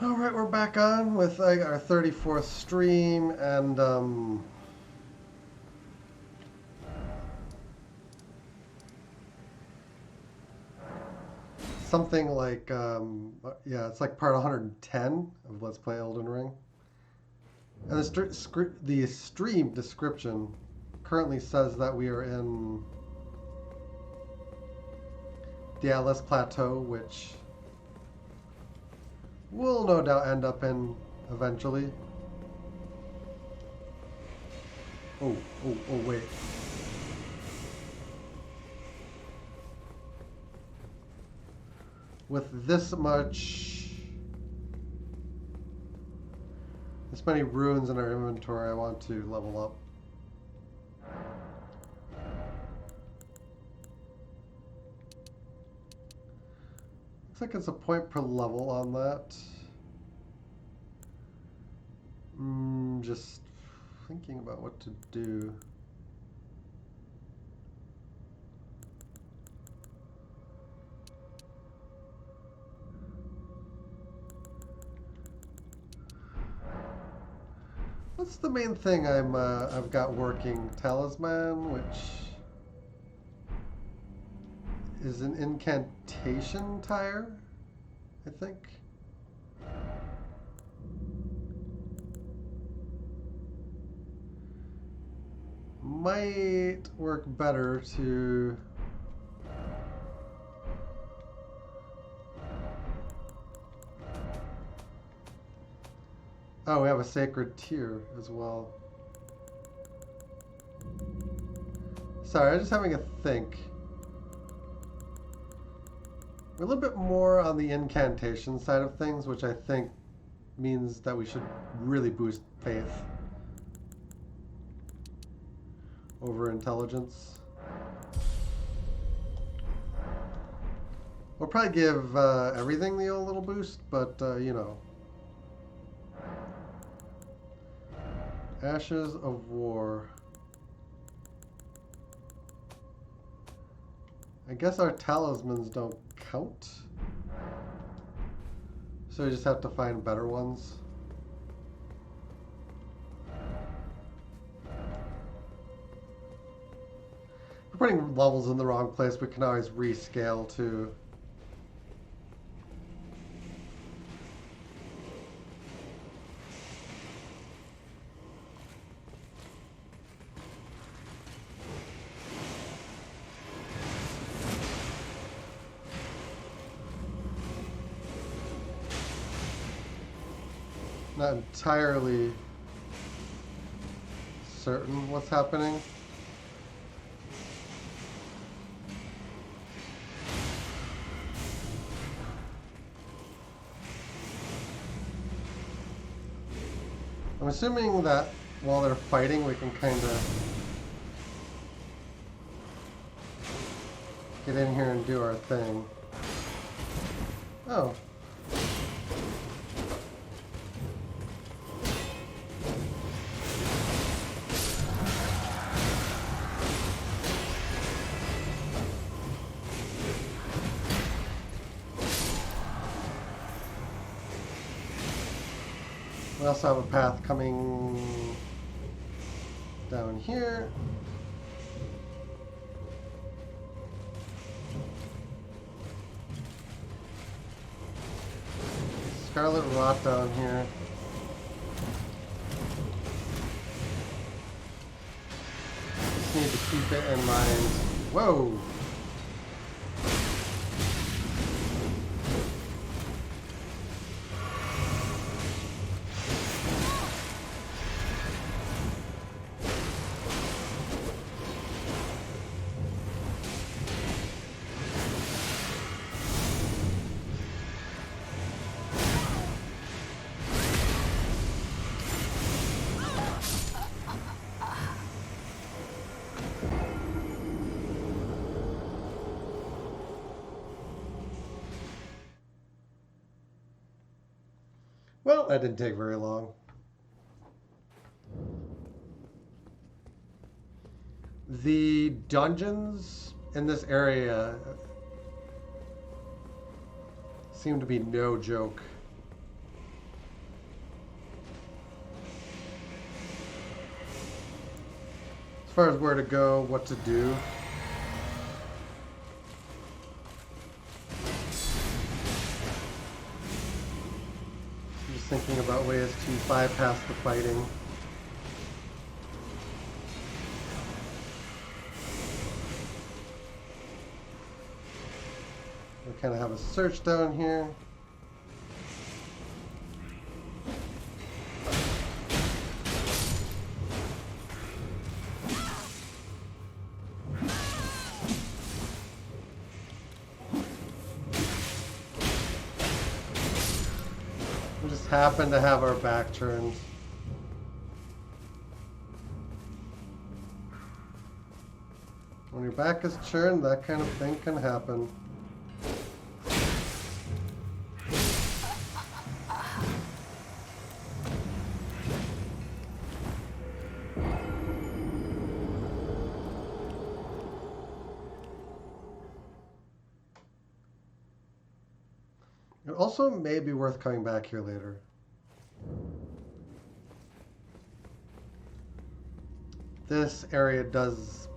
All right, we're back on with our 34th stream, and something like yeah, it's like part 110 of Let's Play Elden Ring. And the stream description currently says that we are in the Atlas Plateau, which we'll no doubt end up in eventually. Oh, wait. With this many runes in our inventory, I want to level up. Looks like it's a point per level on that. Just thinking about what to do. What's the main thing I've got working? Talisman, which is an incantation tire, I think. Might work better to oh, we have a sacred tier as well. Sorry, I'm just having a think. We're a little bit more on the incantation side of things, which I think means that we should really boost faith over intelligence. We'll probably give everything the old little boost, but you know. Ashes of War. I guess our talismans don't count. So we just have to find better ones. If we're putting levels in the wrong place, we can always rescale too. Not entirely certain what's happening. I'm assuming that while they're fighting, we can kind of get in here and do our thing. Oh. We also have a path coming down here. Scarlet Rot down here. Just need to keep it in mind. Whoa! Well, that didn't take very long. The dungeons in this area seem to be no joke. far as where to go, what to do. I'm just thinking about ways to bypass the fighting. We kind of have a search down here. We just happen to have our back turned. When your back is turned, that kind of thing can happen. It also may be worth coming back here later. This area does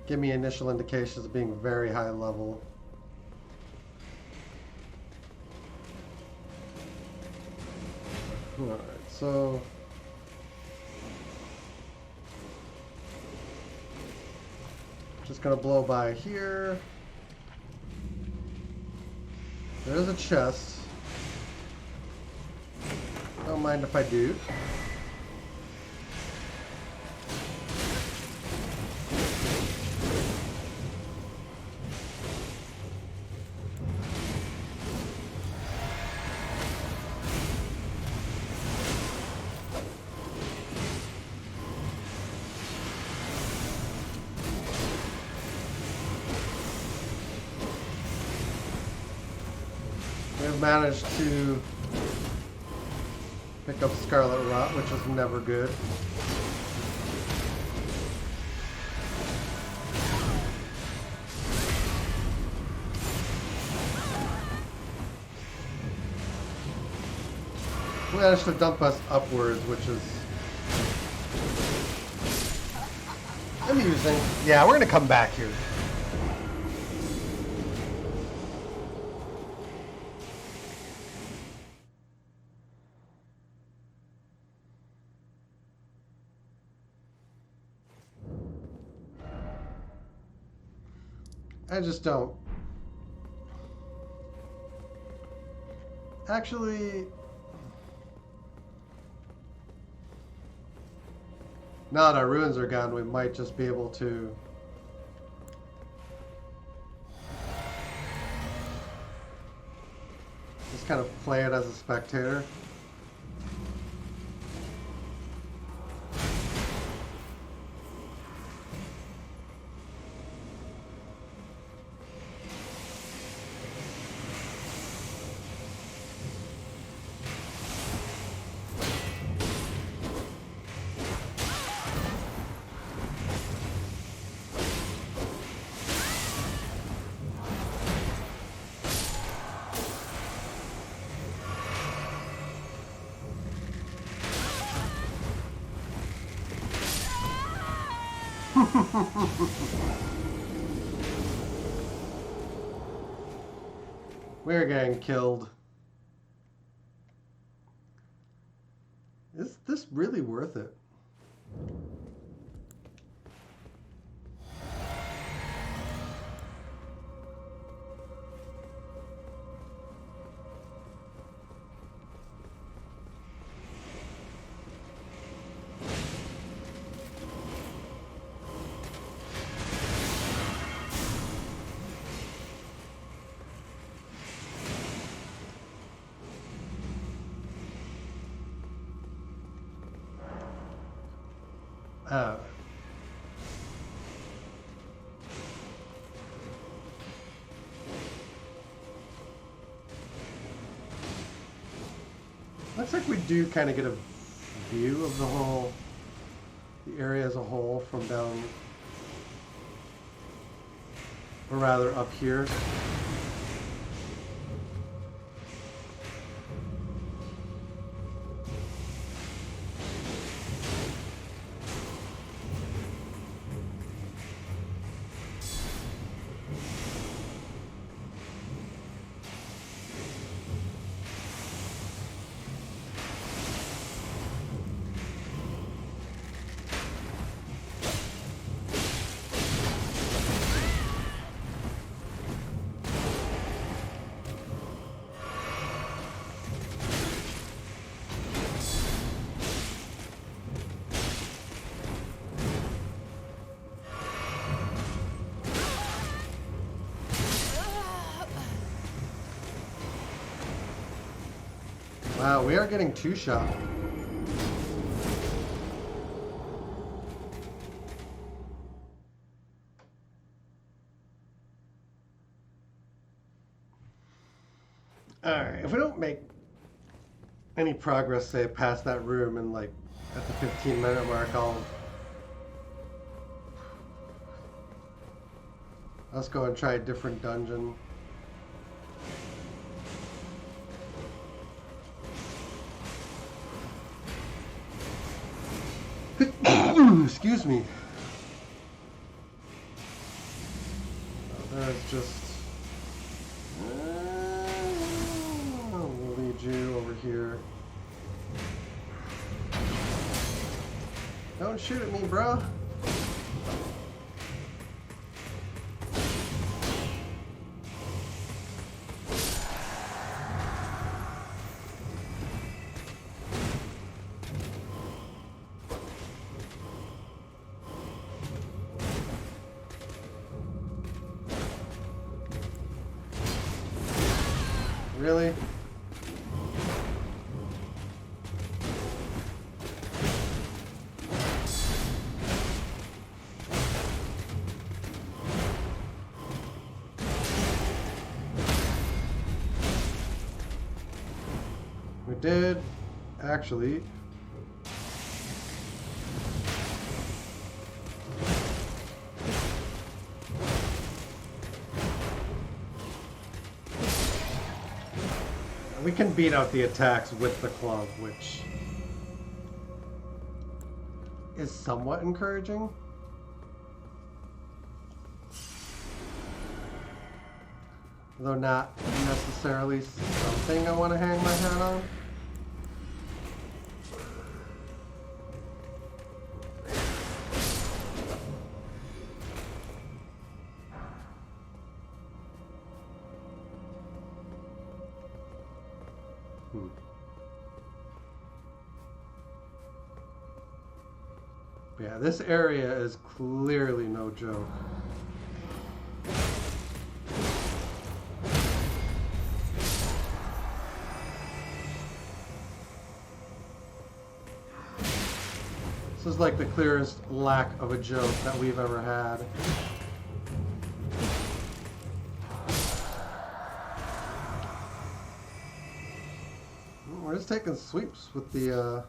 give me initial indications of being very high level. Alright, so just gonna blow by here. There's a chest. Don't mind if I do. We've managed to pick up Scarlet Rot, which is never good. We managed to dump us upwards, which is amusing. Yeah, we're gonna come back here. I just don't. Actually, now that our ruins are gone, we might just be able to just kind of play it as a spectator. We're getting killed. Is this really worth it? Looks like we do kind of get a view of the area as a whole from down, or rather up here. Wow, we are getting two-shot. Alright, if we don't make any progress, say, past that room and, like, at the 15-minute mark, let's go and try a different dungeon. Excuse me. There's just... we'll lead you over here. Don't shoot at me, bro. Really? We did, actually. We can beat out the attacks with the club, which is somewhat encouraging. Though not necessarily something I want to hang my hat on. Yeah, this area is clearly no joke. This is like the clearest lack of a joke that we've ever had. We're just taking sweeps with the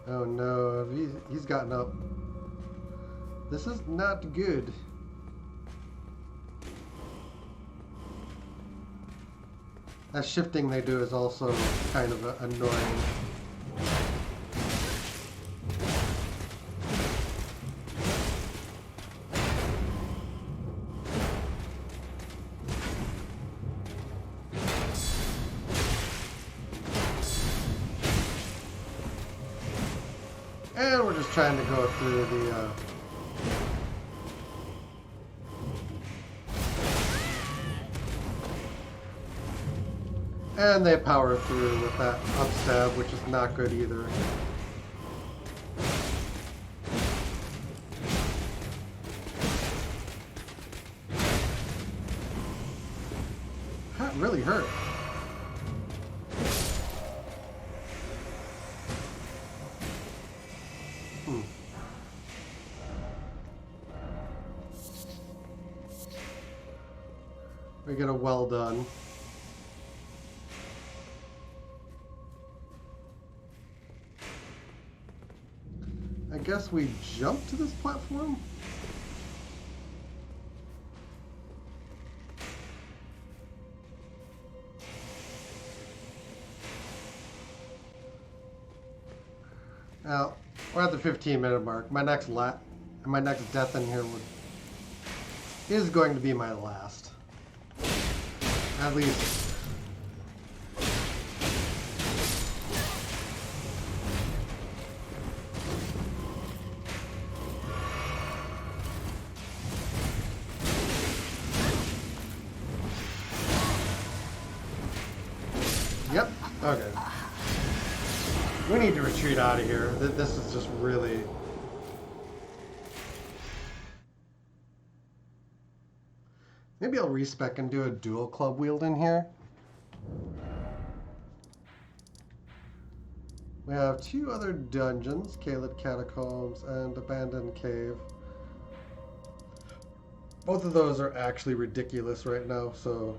oh no, he's gotten up. This is not good. That shifting they do is also kind of annoying. And we're just trying to go through the and they power through with that upstab, which is not good either. That really hurt. We get a well done. I guess we jump to this platform? Now, we're at the 15-minute mark. My next death in here is going to be my last. At least. Yep. Okay. We need to retreat out of here. This is just really... Maybe I'll respec and do a dual club wield in here. We have two other dungeons, Kaled Catacombs and Abandoned Cave. Both of those are actually ridiculous right now, so...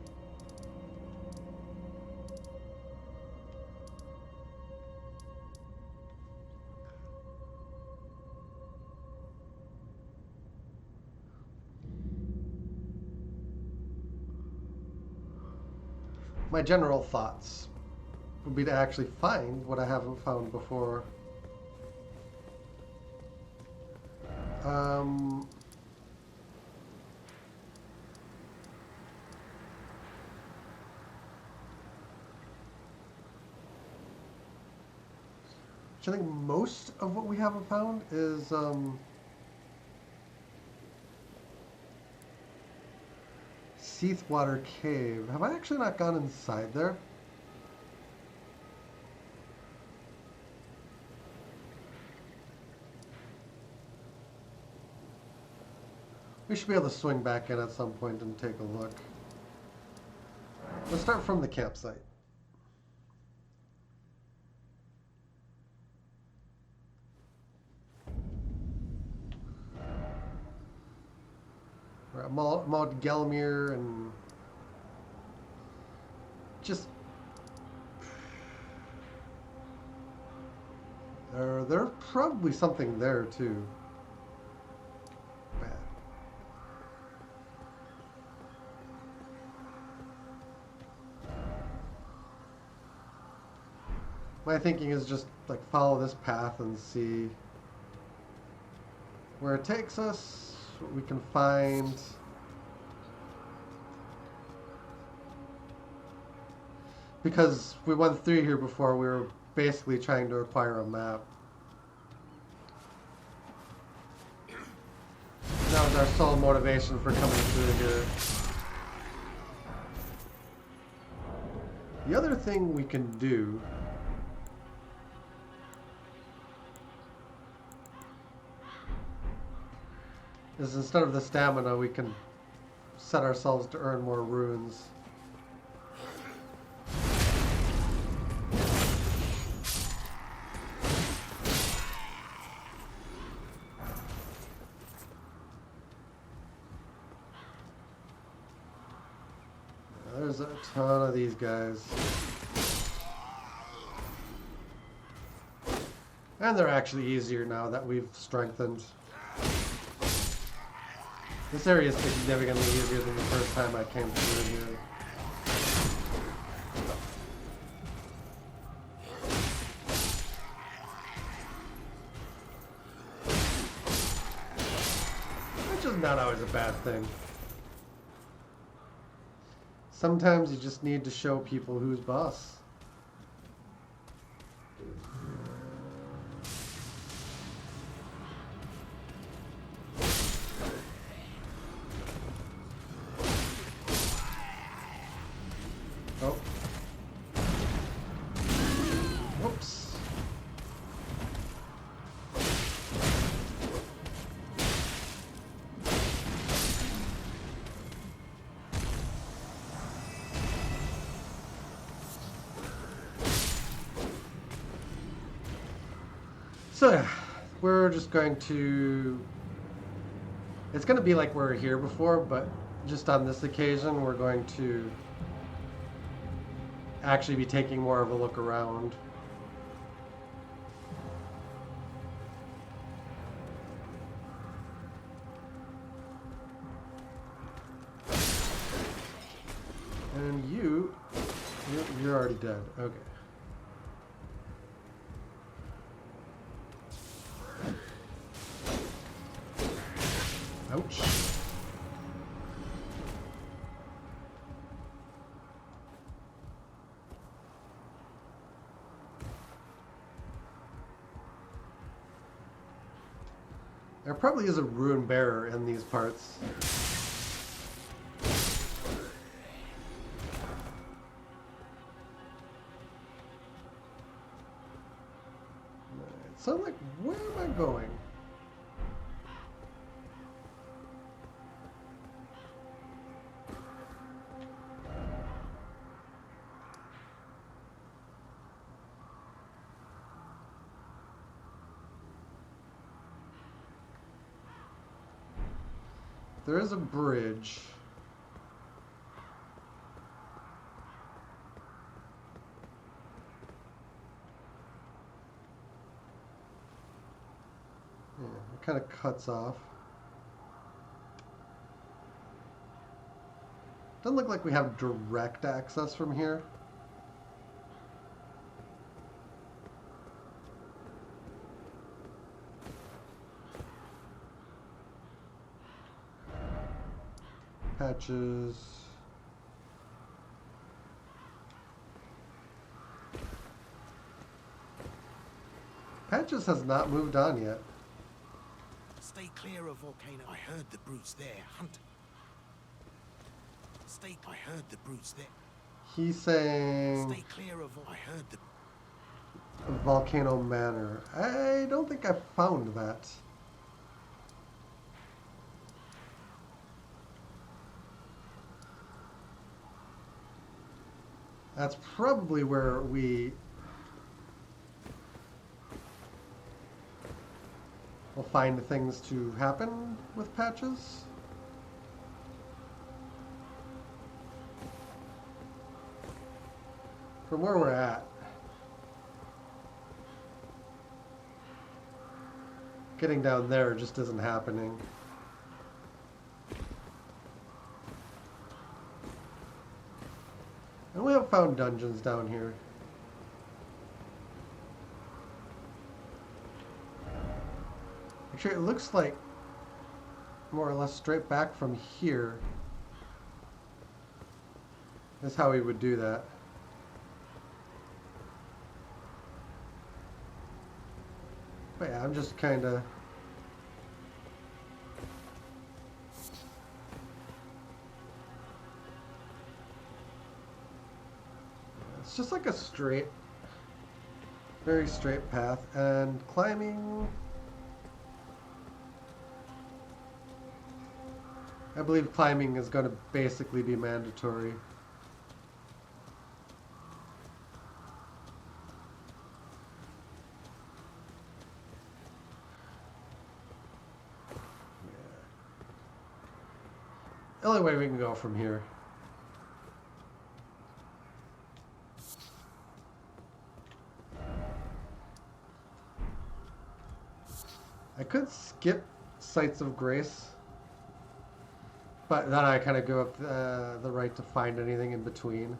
My general thoughts would be to actually find what I haven't found before. Which I think most of what we haven't found is Seathwater Cave. Have I actually not gone inside there? We should be able to swing back in at some point and take a look. Let's start from the campsite. We're at Mount Gelmir and just... There's probably something there too. My thinking is just like follow this path and see where it takes us, what we can find. Because we went through here before, we were basically trying to acquire a map. That was our sole motivation for coming through here. The other thing we can do is instead of the stamina, we can set ourselves to earn more runes. There's a ton of these guys. And they're actually easier now that we've strengthened. This area is significantly easier than the first time I came through here. Which is not always a bad thing. Sometimes you just need to show people who's boss. Oh. Whoops. So yeah, we're just going to... It's going to be like we were here before, but just on this occasion we're going to actually be taking more of a look around. And you're already dead. Okay. Ouch. There probably is a rune bearer in these parts. So I'm like, where am I going? There is a bridge. Yeah, it kind of cuts off. Doesn't look like we have direct access from here. Patches. Patches has not moved on yet. Stay clear of Volcano. I heard the brutes there. Hunt. I heard the brutes there. He's saying... Stay clear of... I heard the... Volcano Manor. I don't think I found that. That's probably where we will find things to happen with patches. From where we're at. Getting down there just isn't happening. And we have found dungeons down here. Actually, it looks like more or less straight back from here is how we would do that. But yeah, I'm just kind of... It's just like a straight, very straight path, and climbing... I believe climbing is going to basically be mandatory. The only way we can go from here. I could skip Sites of Grace, but then I kind of go up the right to find anything in between.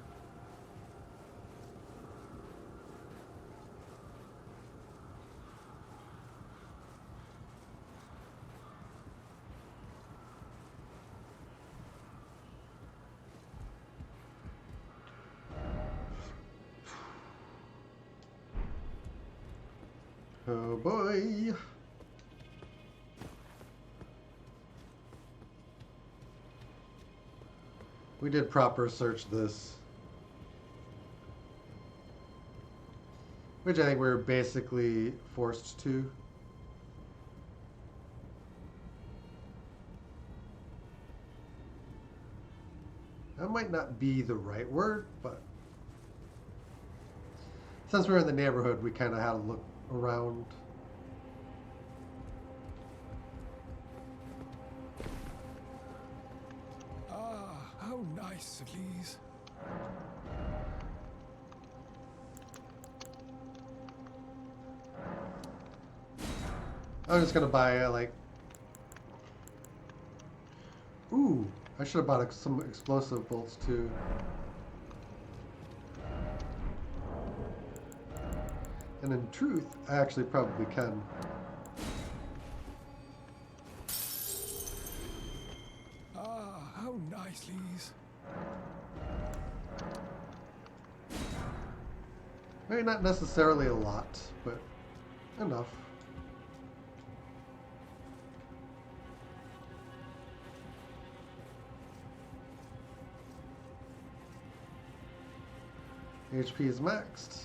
Oh boy. We did proper search this. Which I think we were basically forced to. That might not be the right word, but since we're in the neighborhood, we kind of had to look around. Ah, how nice it is. I'm just gonna buy like... Ooh, I should have bought some explosive bolts too. And in truth, I actually probably can. Ah, how nice it is. Maybe not necessarily a lot, but enough. HP is maxed.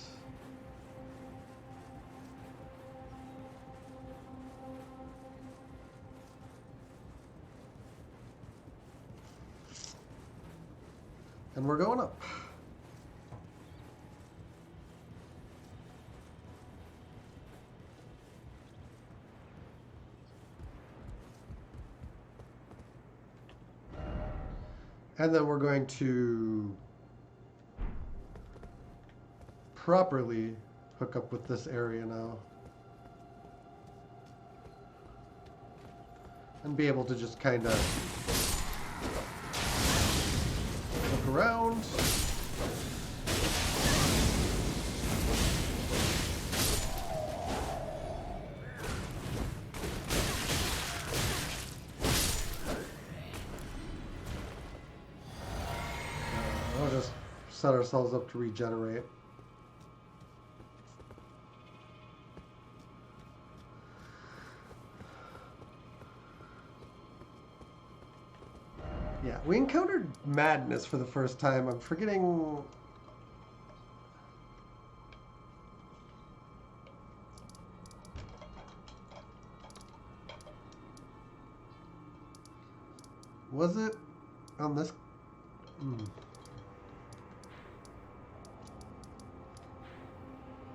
And we're going up. And then we're going to properly hook up with this area now. And be able to just kind of look around. We'll just set ourselves up to regenerate. Yeah, we encountered madness for the first time. I'm forgetting. Was it on this? I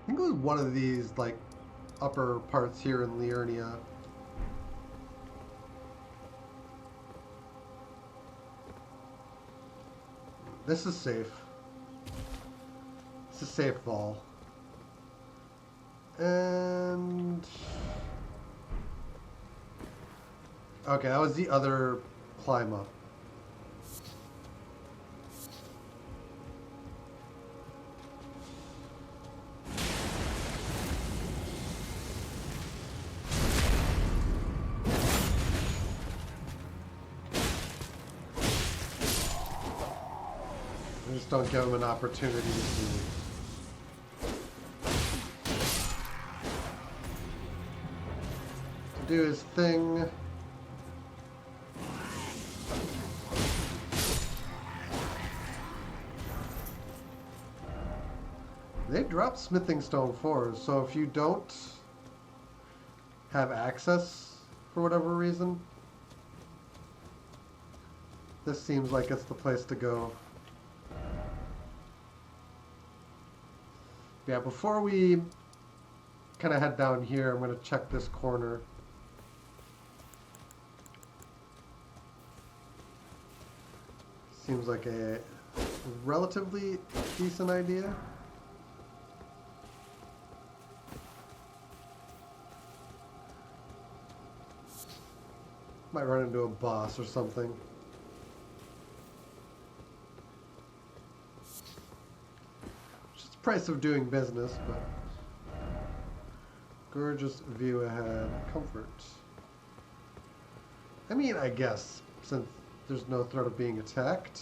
think it was one of these, like, upper parts here in Liurnia. This is safe. It's a safe fall. And... okay, that was the other climb up. Just don't give him an opportunity to do his thing. They drop smithing stone 4s, so if you don't have access for whatever reason, this seems like it's the place to go. Yeah, before we kind of head down here, I'm going to check this corner. Seems like a relatively decent idea. Might run into a boss or something. Just the price of doing business, but gorgeous view ahead. Comfort. I mean, I guess, since there's no threat of being attacked.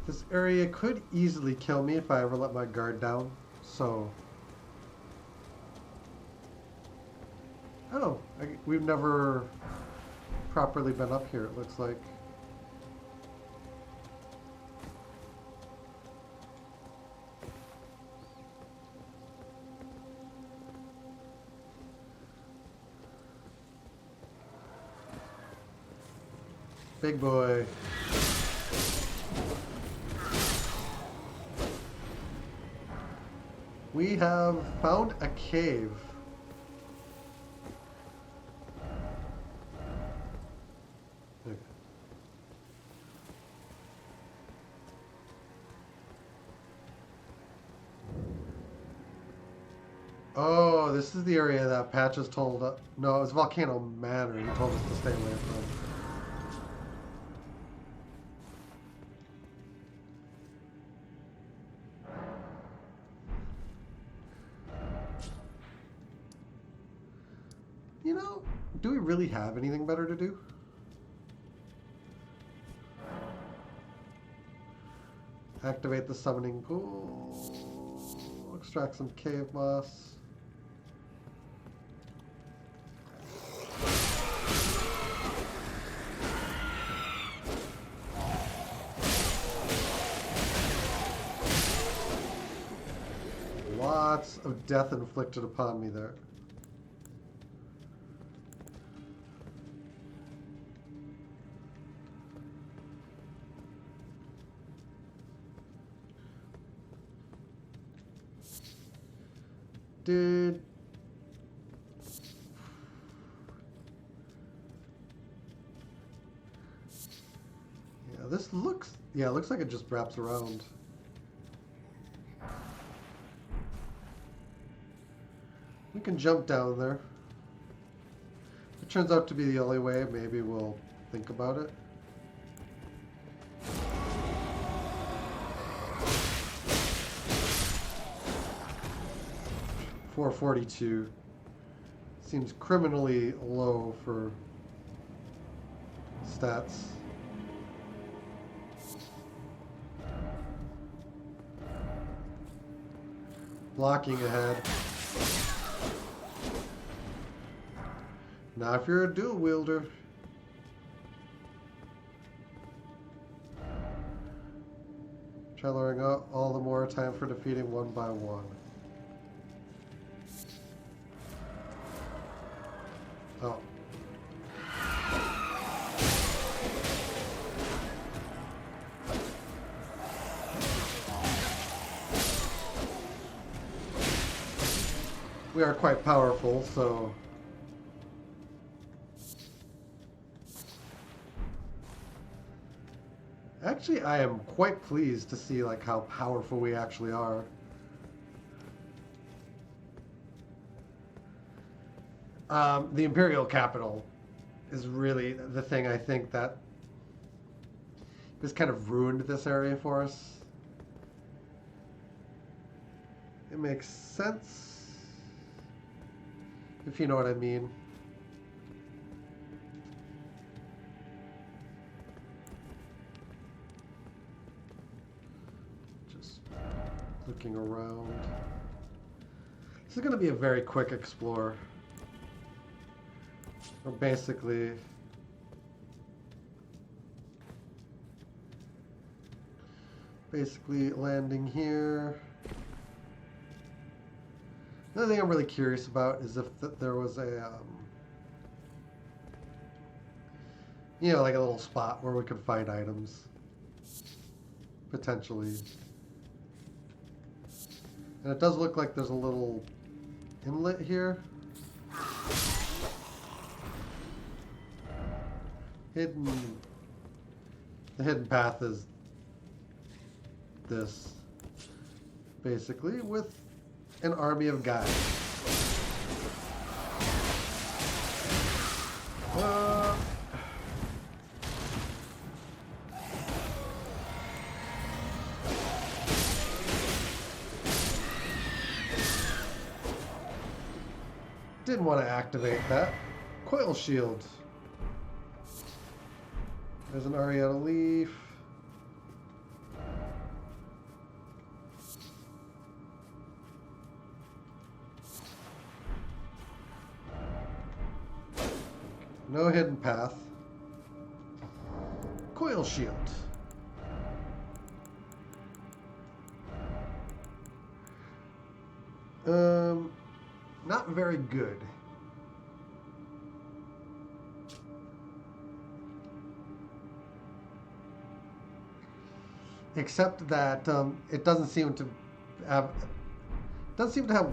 This area could easily kill me if I ever let my guard down, so... oh, we've never properly been up here, it looks like. Big boy. We have found a cave. Okay. Oh, this is the area that Patches told us. No, it was Volcano Manor. He told us to stay away from. You know, do we really have anything better to do? Activate the summoning pool. Extract some cave moss. lots of death inflicted upon me there. Dude. Yeah, this looks... Yeah, it looks like it just wraps around. We can jump down there. If it turns out to be the only way, maybe we'll think about it. $442 seems criminally low for stats. Blocking ahead. Not if you're a dual wielder. Try luring out all the more time for defeating one by one. Oh. We are quite powerful, so... Actually, I am quite pleased to see like how powerful we actually are. The Imperial capital is really the thing I think that has kind of ruined this area for us. It makes sense, if you know what I mean. Just looking around. This is going to be a very quick explore. We're basically landing here. Another thing I'm really curious about is if there was a, you know, like a little spot where we could find items, potentially. And it does look like there's a little inlet here. The hidden path is this, basically, with an army of guys. Didn't want to activate that. Coil shield. There's an Ariana leaf. No hidden path. Coil shield. Not very good. Except that it doesn't seem to have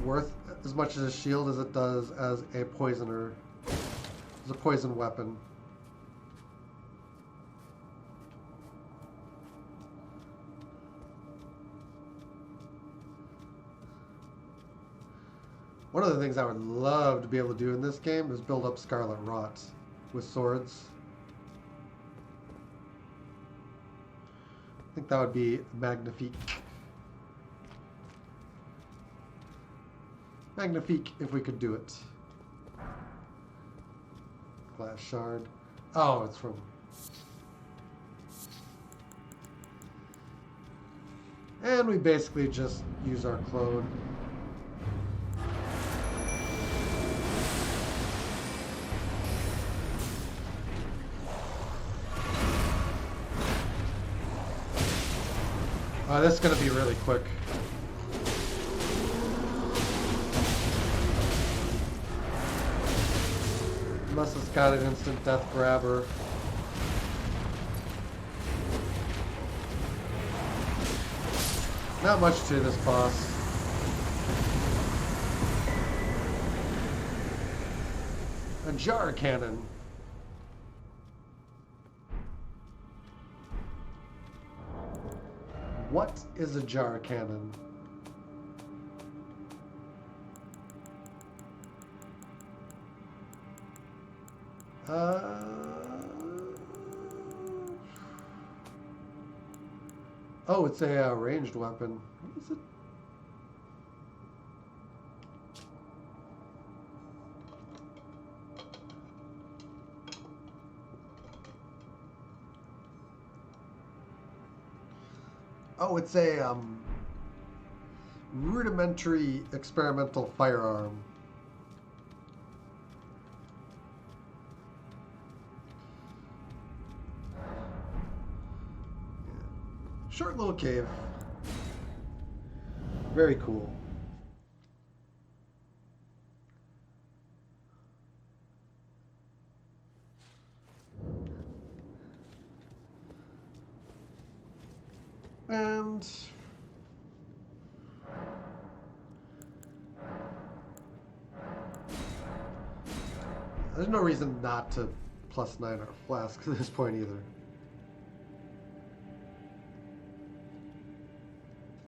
worth as much as a shield as it does as a poisoner, as a poison weapon. One of the things I would love to be able to do in this game is build up Scarlet Rot with swords. I think that would be magnifique. Magnifique if we could do it. Glass shard. Oh, it's from... And we basically just use our clone. This is going to be really quick. Unless it's got an instant death grabber. Not much to this boss. A jar cannon. What is a jar cannon? Oh, it's a ranged weapon. What is it? Oh, it's a rudimentary experimental firearm. Short little cave. Very cool. And there's no reason not to +9 our flask at this point either.